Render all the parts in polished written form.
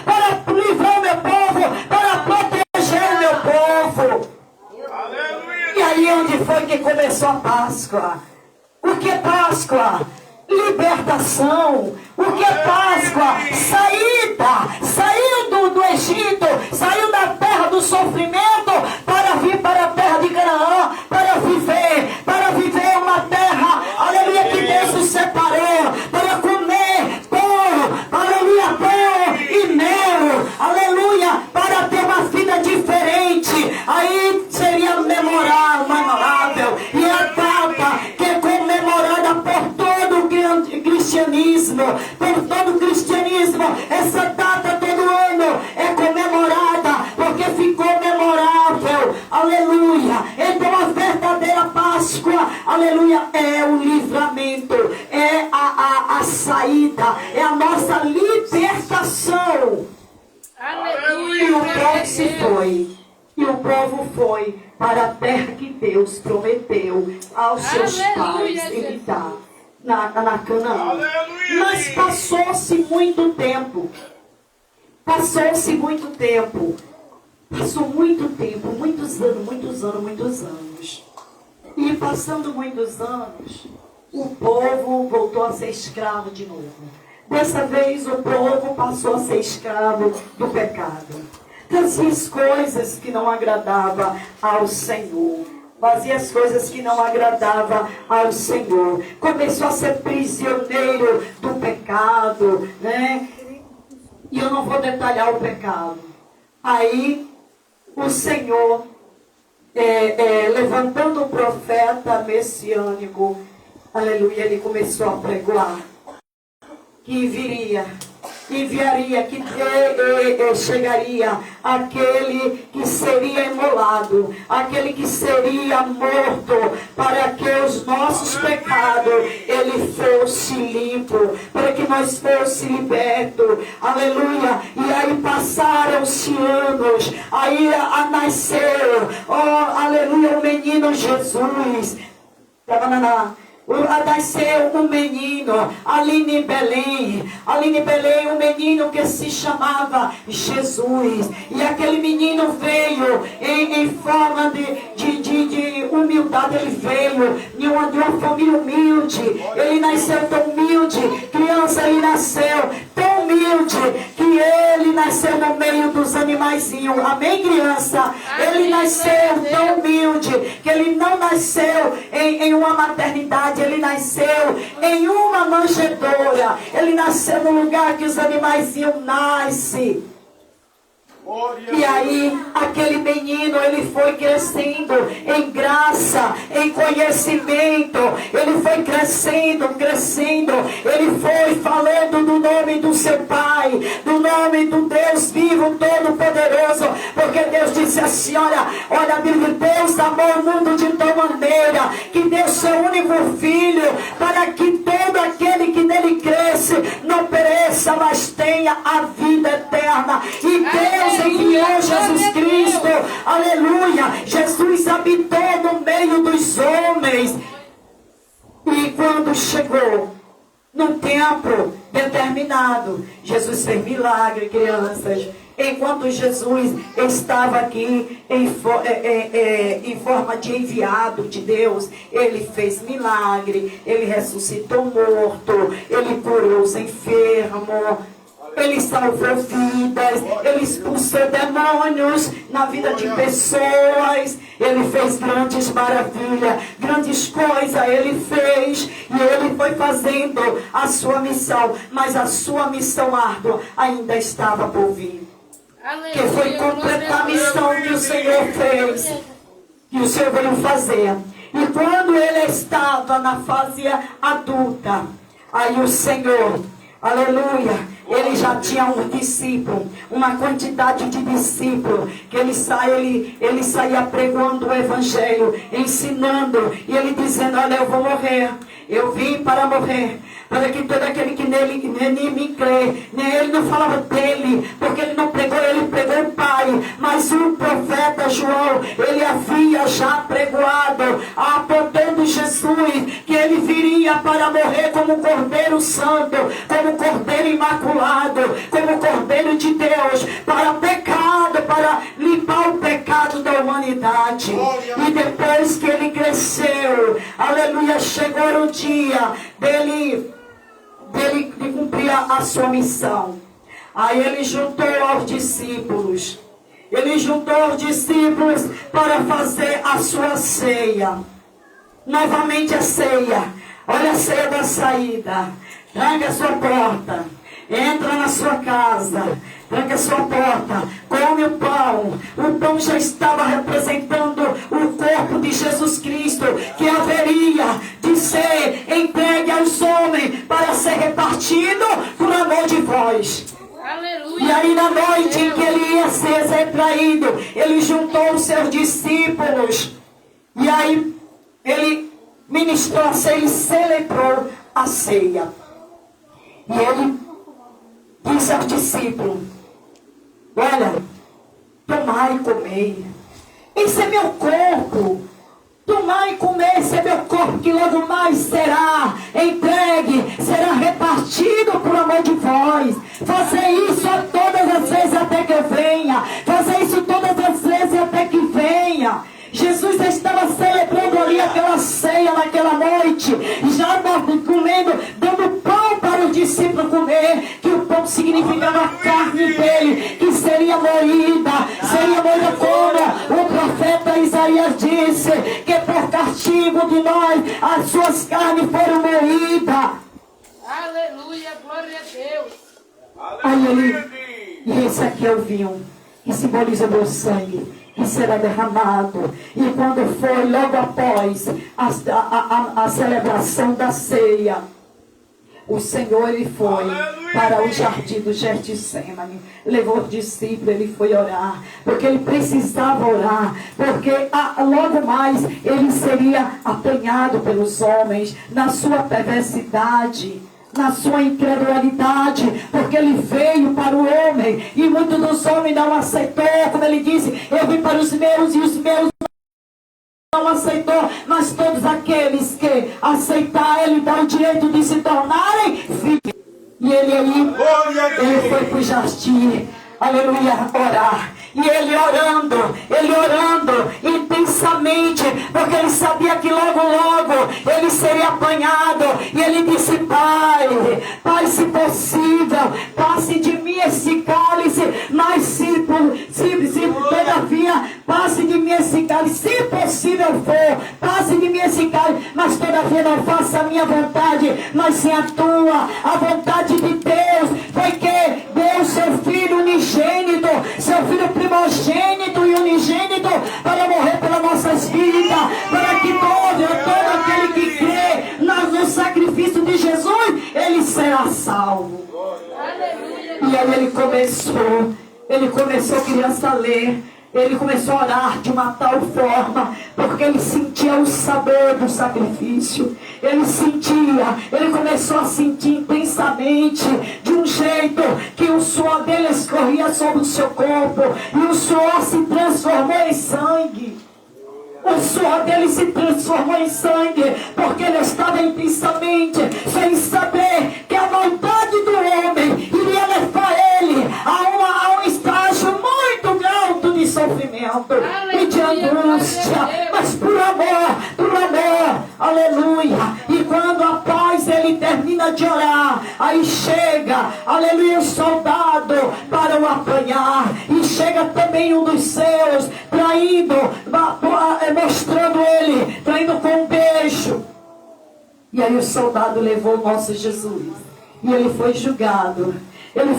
para livrar o meu povo, para proteger o meu povo. Aleluia. E aí onde foi que começou a Páscoa? O que é Páscoa? Libertação. O que é Páscoa? Saída. Saiu do Egito, saiu da terra do sofrimento para vir para a terra de Canaã, para viver uma terra, aleluia, que Deus nos separou, para comer pão, aleluia, pão e mel, aleluia, para ter uma vida diferente. Aí seria memorável, e a data que é comemorada por todo o cristianismo, essa data todo ano é comemorada, porque ficou memorável, aleluia. Então a verdadeira Páscoa, aleluia, é o livramento, é a saída, é a nossa libertação. Aleluia. E o povo se foi, e o povo foi para a terra que Deus prometeu aos seus pais em dar. Na Canaã. Mas passou-se muito tempo. Passou muitos anos. E passando muitos anos, o povo voltou a ser escravo de novo. Dessa vez o povo passou a ser escravo do pecado. Fazia as coisas que não agradavam ao Senhor. Fazia as coisas que não agradavam ao Senhor. Começou a ser prisioneiro do pecado, né? E eu não vou detalhar o pecado. Aí, o Senhor, levantando o profeta messiânico, aleluia, ele começou a pregoar que enviaria, que chegaria aquele que seria imolado, aquele que seria morto, para que os nossos pecados ele fosse limpo, para que nós fosse liberto, aleluia. E aí passaram-se anos, aí nasceu, aleluia, o menino Jesus. Nasceu um menino ali em Belém, um menino que se chamava Jesus, e aquele menino veio em forma de humildade, ele veio de uma família humilde, ele nasceu tão humilde, criança, ele nasceu tão humilde, que ele nasceu no meio dos animaizinhos, amém, criança? Ele nasceu tão humilde, que ele não nasceu em uma maternidade, ele nasceu em uma manjedoura. Ele nasceu no lugar que os animaizinhos nascem. E aí, aquele menino, ele foi crescendo em graça, em conhecimento. Ele foi crescendo. Ele foi falando do nome do seu Pai, do nome do Deus vivo, todo-poderoso. Porque Deus disse assim, olha a Bíblia, Deus amou o mundo de tal maneira que deu seu único Filho, para que todo aquele que nele cresce não pereça, mas tenha a vida eterna. E Deus enviou Jesus Cristo, aleluia. Jesus habitou no meio dos homens. E quando chegou no tempo determinado, Jesus fez milagre, crianças. Enquanto Jesus estava aqui em forma de enviado de Deus, ele fez milagre, ele ressuscitou morto, ele curou os enfermos, ele salvou vidas, ele expulsou demônios na vida de pessoas, ele fez grandes maravilhas, grandes coisas ele fez, e ele foi fazendo a sua missão, mas a sua missão árdua ainda estava por vir. Que foi completar a missão que o Senhor fez, que o Senhor veio fazer. E quando ele estava na fase adulta, aí o Senhor, aleluia, ele já tinha um discípulo, uma quantidade de discípulos, que ele saía pregando o Evangelho, ensinando, e ele dizendo, olha, eu vou morrer, eu vim para morrer, para que todo aquele que nele me crê, ele não falava dele, porque ele não pregou, ele pregou o Pai, mas o profeta João, ele havia já pregoado, apontando Jesus, que ele viria para morrer como Cordeiro Santo, como Cordeiro Imaculado, imaculado, como Cordeiro de Deus, para pecado, para limpar o pecado da humanidade. E depois que ele cresceu, aleluia, chegou o dia dele de cumprir a sua missão. Aí ele juntou aos discípulos. Ele juntou os discípulos para fazer a sua ceia. Novamente a ceia. Olha a ceia da saída. Tranca a sua porta. Entra na sua casa. Tranca a sua porta. Come o pão. O pão já estava representando o corpo de Jesus Cristo, que haveria de ser entregue aos homens para ser repartido por amor de vós. Aleluia. E aí na noite em que ele ia ser traído, ele juntou os seus discípulos. E aí ele ministrou a ceia, ele celebrou a ceia. E ele disse aos discípulos: olha, tomai e comei. Esse é meu corpo. Tomai e comer, esse é meu corpo, que logo mais será entregue, será repartido por amor de vós. Fazer isso a todas as vezes até que eu venha. Fazer isso todas as vezes até que venha. Jesus estava celebrando ali aquela ceia naquela noite, já comendo, dando pão para os discípulos comer, que o pão significava a carne dele, que seria moída como o profeta Isaías disse, que por castigo de nós as suas carnes foram moídas. Aleluia, glória a Deus. Aí e esse aqui é o vinho, que simboliza o meu sangue, que será derramado. E quando foi logo após a celebração da ceia, o Senhor ele foi para o jardim do Getsemane, levou os discípulos, ele foi orar, porque ele precisava orar, porque logo mais ele seria apanhado pelos homens na sua perversidade, na sua incredulidade, porque ele veio para o homem e muitos dos homens não aceitou, como ele disse: eu vim para os meus e os meus não aceitou, mas todos aqueles que aceitar, ele dá o direito de se tornarem filhos. E ele foi para o jardim, aleluia, orar. E ele orando intensamente, porque ele sabia que logo ele seria apanhado. E ele disse: Pai, se possível, passe de mim esse cálice, mas se todavia, passe de mim esse cálice, se possível for, passe de mim esse cálice, mas todavia não faça a minha vontade, mas sim a tua. A vontade de Deus foi que deu seu filho unigênito, seu filho primogênito e unigênito, para morrer pelas nossas vidas, para que todo aquele que crê no sacrifício de Jesus, ele será salvo. E aí ele começou, criança, a ler. Ele começou a orar de uma tal forma, porque ele sentia o sabor do sacrifício. Ele começou a sentir intensamente, de um jeito que o suor dele escorria sobre o seu corpo, e o suor se transformou em sangue. O suor dele se transformou em sangue, porque ele estava intensamente, sem saber que a vontade do homem iria levar ele a um estágio muito alto de sofrimento e de angústia, mas por amor, aleluia. E quando após ele termina de orar, aí chega, aleluia, o soldado para o apanhar, e chega também um dos seus, traindo, mostrando ele, traindo com um beijo. E aí o soldado levou o nosso Jesus, e ele foi julgado. Ele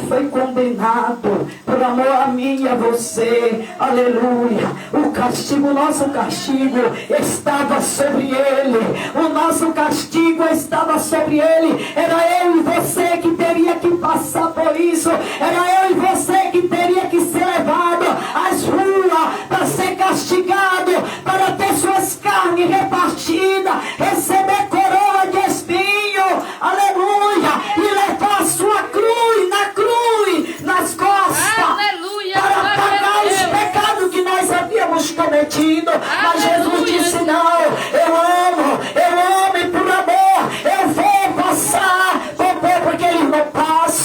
foi condenado por amor a mim e a você. Aleluia. O nosso castigo estava sobre ele. O nosso castigo estava sobre ele. Era eu e você que teria que passar por isso. Era eu e você que teria que ser levado às ruas para ser castigado, para ter suas carnes repartidas, receber coroa de espinho. Aleluia. E levar a sua cruz nas costas. Aleluia, para pagar os pecados que nós havíamos cometido. Mas Jesus disse: não, eu amo e por amor eu vou passar, porque eles não passam.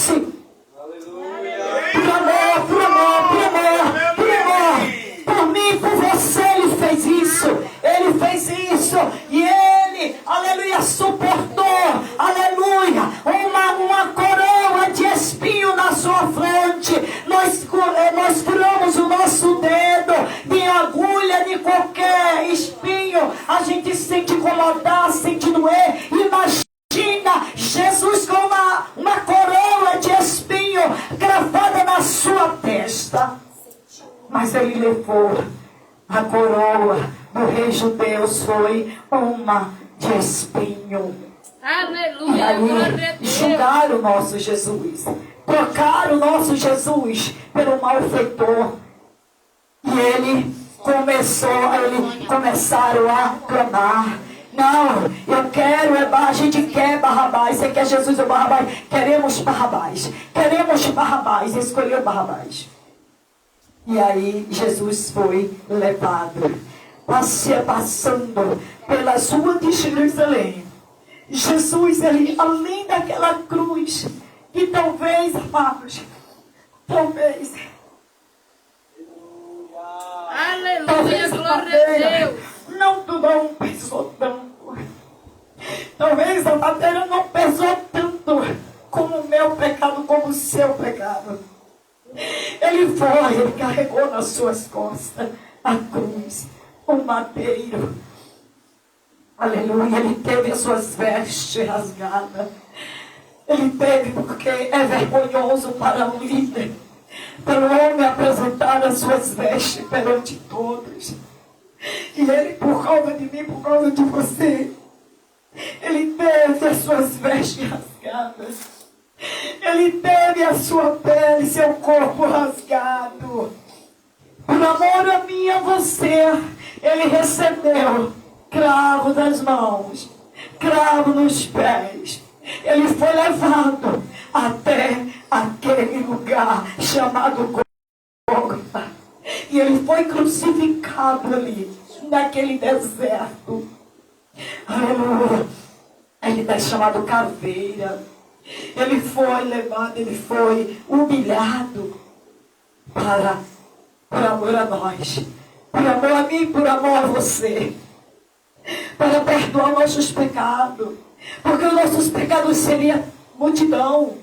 incomodar, sem doer. Imagina Jesus com uma coroa de espinho gravada na sua testa. Mas ele levou a coroa do rei judeu, foi uma de espinho. Aleluia, e aí julgaram o nosso Jesus, trocaram o nosso Jesus pelo malfeitor. E eles começaram a clamar: não, eu quero, a gente quer Barrabás. Você quer Jesus ou Barrabás? Queremos Barrabás. Queremos Barrabás. Escolheu Barrabás. E aí Jesus foi levado, passando pelas ruas de Jerusalém. Jesus, ele, além daquela cruz, que talvez, amados, talvez, aleluia, glória a Deus, não pesou tanto. Talvez a madeira não pesou tanto como o meu pecado, como o seu pecado. Ele carregou nas suas costas a cruz, o madeiro. Aleluia, ele teve as suas vestes rasgadas. Ele teve, porque é vergonhoso para um líder, para o homem apresentar as suas vestes perante todos. E ele, por causa de mim, por causa de você, ele teve as suas vestes rasgadas. Ele teve a sua pele, seu corpo rasgado. Por amor a mim e a você, ele recebeu cravo das mãos, cravo nos pés. Ele foi levado até aquele lugar chamado Gólgota. E ele foi crucificado ali, naquele deserto. Aleluia. Ele é chamado caveira. Ele foi levado, ele foi humilhado por amor a nós, por amor a mim, por amor a você, para perdoar nossos pecados, porque os nossos pecados seriam multidão.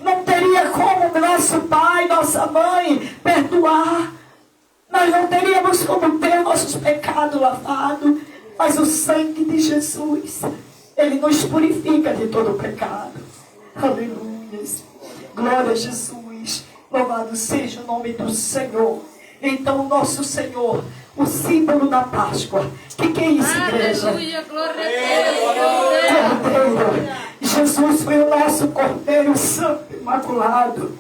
Não teria como nosso pai, nossa mãe perdoar. Nós não teríamos como ter nossos pecados lavados, mas o sangue de Jesus, ele nos purifica de todo o pecado. Aleluia. Glória a Jesus. Louvado seja o nome do Senhor. Então, o nosso Senhor, o símbolo da Páscoa. Que é isso, igreja? Aleluia, glória a Deus. Cordeiro. Jesus foi o nosso Cordeiro Santo Imaculado.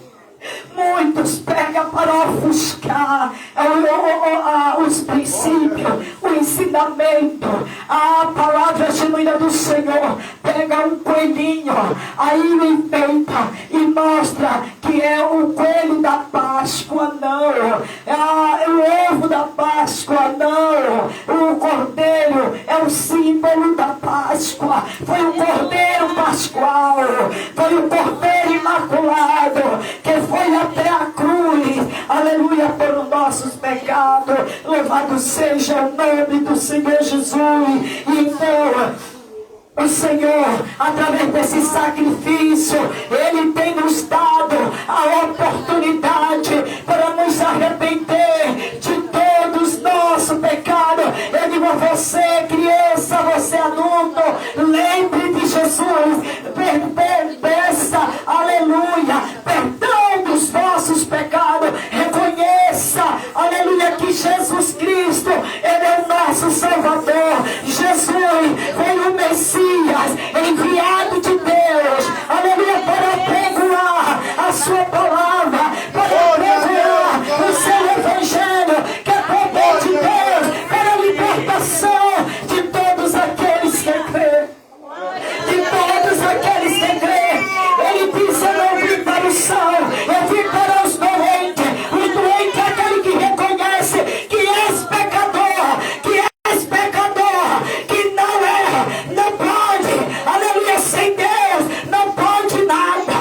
Muitos pegam para ofuscar os princípios, o ensinamento, a palavra genuína do Senhor. Pega um coelhinho, aí o enfeita e mostra que é o coelho da Páscoa. Não, é o ovo da Páscoa. Não, o cordeiro é o símbolo da Páscoa. Foi o cordeiro pascual, foi o cordeiro imaculado que foi até a cruz, aleluia, por os nossos pecados. Louvado seja o nome do Senhor Jesus. E então, o Senhor, através desse sacrifício, ele tem nos dado a oportunidade para nos arrepender de todos os nossos pecados. Eu digo a você, criança, você adulto, lembre de Jesus, peça, aleluia, perdão dos vossos pecados, reconheça, aleluia, que Jesus Cristo, ele é o nosso Salvador. Jesus foi o Messias, enviado de Deus, aleluia, para pregoar a sua palavra, para pregoar o seu evangelho, que é poder de Deus, para a libertação de todos aqueles que creem. De todos aqueles que creem. Ele disse: eu não vim para o são, eu vim para os doentes. O doente é aquele que reconhece que és pecador, que não pode, aleluia, sem Deus, não pode nada.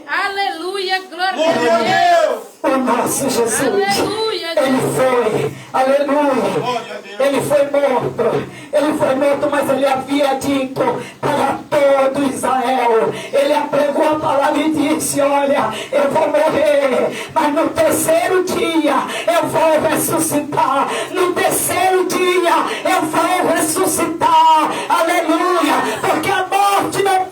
Aleluia, glória a Deus. O nosso Jesus, Aleluia, ele foi, aleluia, ele foi morto, mas ele havia dito para todo Israel, ele apregou a palavra e disse: disse: olha, eu vou morrer, mas no terceiro dia eu vou ressuscitar. No terceiro dia eu vou ressuscitar. Aleluia, porque a morte não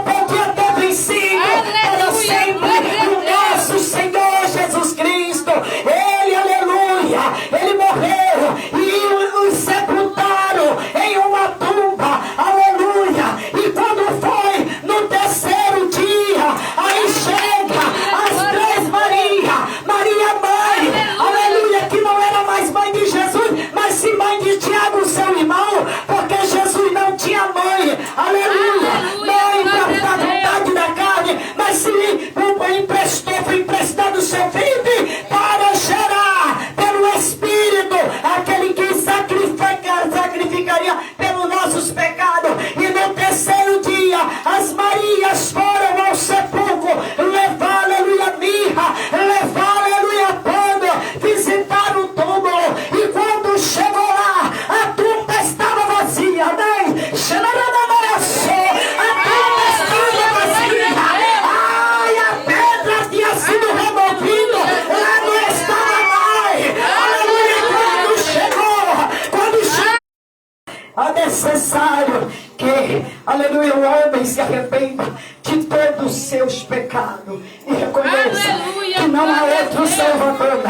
podia ter vencido para sempre o nosso Senhor Jesus Cristo. Ele, aleluia, ele morreu e os sepultaram em uma tumba, aleluia. E quando foi no terceiro dia, aí chega as três Maria mãe, aleluia, que não era mais mãe de Jesus, mas sim mãe de Tiago, seu irmão, porque Jesus não tinha mãe, aleluia, mãe da vontade da carne, mas sim foi emprestado seu filho para gerar pelo Espírito aquele que sacrificaria pelos nossos pecados. E no terceiro dia as Marias foram ao sepulcro levar, aleluia, mirra, levar, aleluia, pano, visitar o túmulo. E quando chegou lá, a tumba estava vazia, amém? A tumba estava vazia. Ai, a pedra tinha sido removida, lá não estava mais. Aleluia, quando chegou, é necessário que, aleluia, o homem se arrependa de todos os seus pecados e reconheça que não há outro Salvador,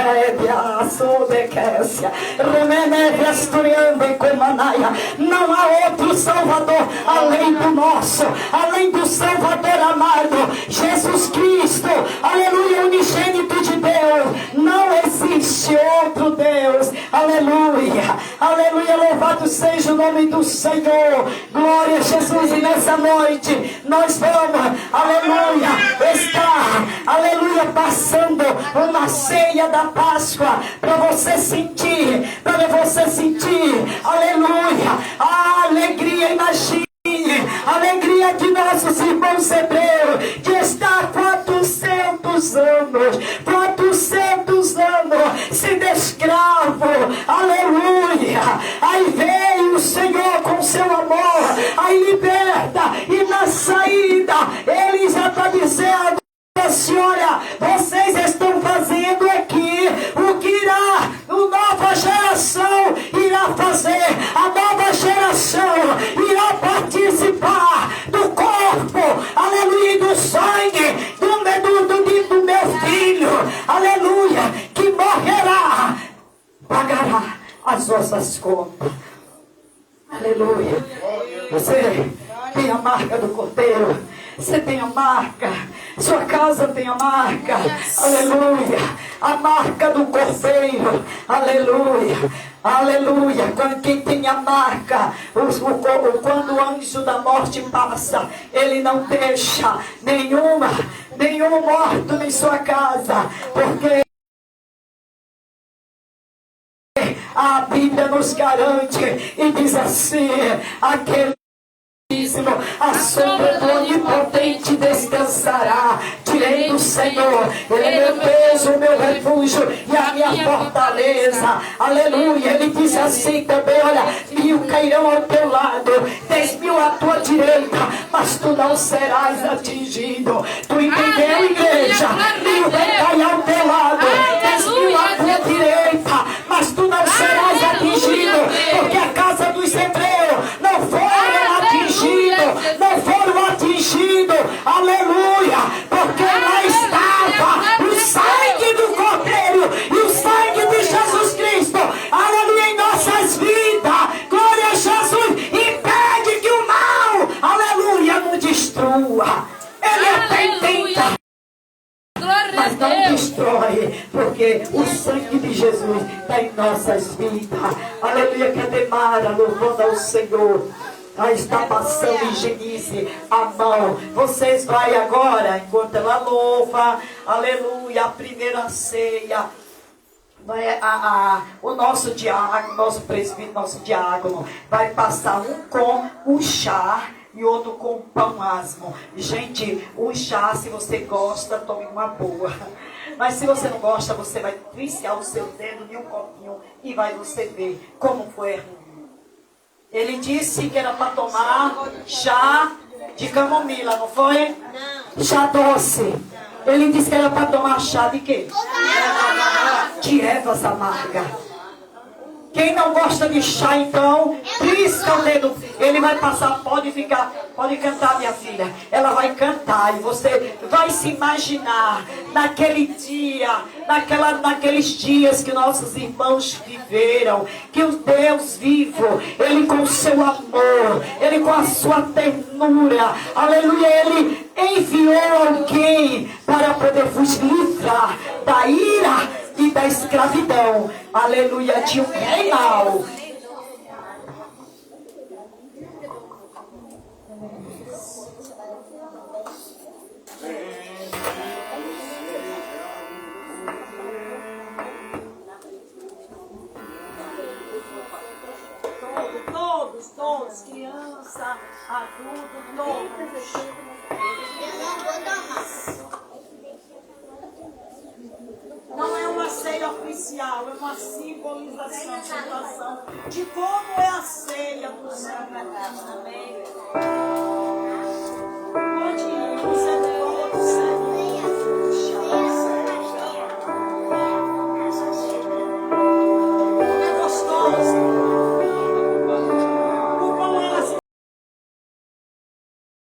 não há outro Salvador além do nosso, além do Salvador amado, Jesus Cristo, aleluia, unigênito de Deus. Não existe outro Deus, aleluia, aleluia, louvado seja o nome do Senhor, glória a Jesus. E nessa noite nós vamos, aleluia, estar, aleluia, passando uma ceia da Páscoa para você sentir, aleluia, a alegria. Imagine a alegria de nossos irmãos hebreus, que está há 400 anos sendo escravo, aleluia. Aí veio o Senhor com seu amor, aí liberta, e na saída ele já está dizendo assim: olha, vocês estão fazendo aqui o que irá, a nova geração irá fazer. A nova geração irá participar do corpo, aleluia, do sangue do meu filho, aleluia, que morrerá, pagará as nossas contas, aleluia. Você tem a marca do Cordeiro, você tem a marca, sua casa tem a marca, aleluia, a marca do Cordeiro, aleluia, aleluia. Quem tem a marca, quando o anjo da morte passa, ele não deixa nenhum morto em sua casa, porque a Bíblia nos garante e diz assim: aquele a sombra do Onipotente descansará. Direi do Senhor: ele é meu Deus, o meu refúgio e a minha fortaleza, aleluia. Ele diz assim também: olha, 1000 cairão ao teu lado, 10.000 à tua direita, mas tu não serás atingido. Tu entendeu, igreja? 1000 vai cair ao teu lado, 10.000 à tua direita, mas tu não serás atingido, porque a casa dos hebreus não foram atingidos, aleluia, porque lá estava o sangue do Cordeiro e o sangue de Jesus Cristo, aleluia, em nossas vidas. Glória a Jesus. Impede que o mal, aleluia, nos destrua. Ele até tenta, mas não destrói, porque o sangue de Jesus está em nossas vidas. Aleluia. Cadê Mara louvando ao Senhor? Está passando em Genice a mão. Vocês vão agora, enquanto ela louva, aleluia, a primeira ceia. O nosso diácono, nosso presbítero, nosso diácono vai passar um com o chá e outro com o pão asmo. Gente, o chá, se você gosta, tome uma boa. Mas se você não gosta, você vai viciar o seu dedo em um copinho e vai você ver como foi ruim. Ele disse que era para tomar chá de camomila, não foi? Não. Chá doce. Ele disse que era para tomar chá de quê? De ervas amargas. Quem não gosta de chá, então, pisca o dedo. Ele vai passar, pode cantar, minha filha. Ela vai cantar e você vai se imaginar naquele dia, naqueles dias que nossos irmãos viveram. Que o Deus vivo, Ele com o seu amor, Ele com a sua ternura, aleluia, Ele enviou alguém para poder vos livrar da ira e da escravidão, aleluia, de um rei mau. Todos, criança, adulto, todos. Eu não vou tomar. Não é uma ceia oficial, é uma simbolização, situação de como é a ceia do céu. Amém. Pode ir.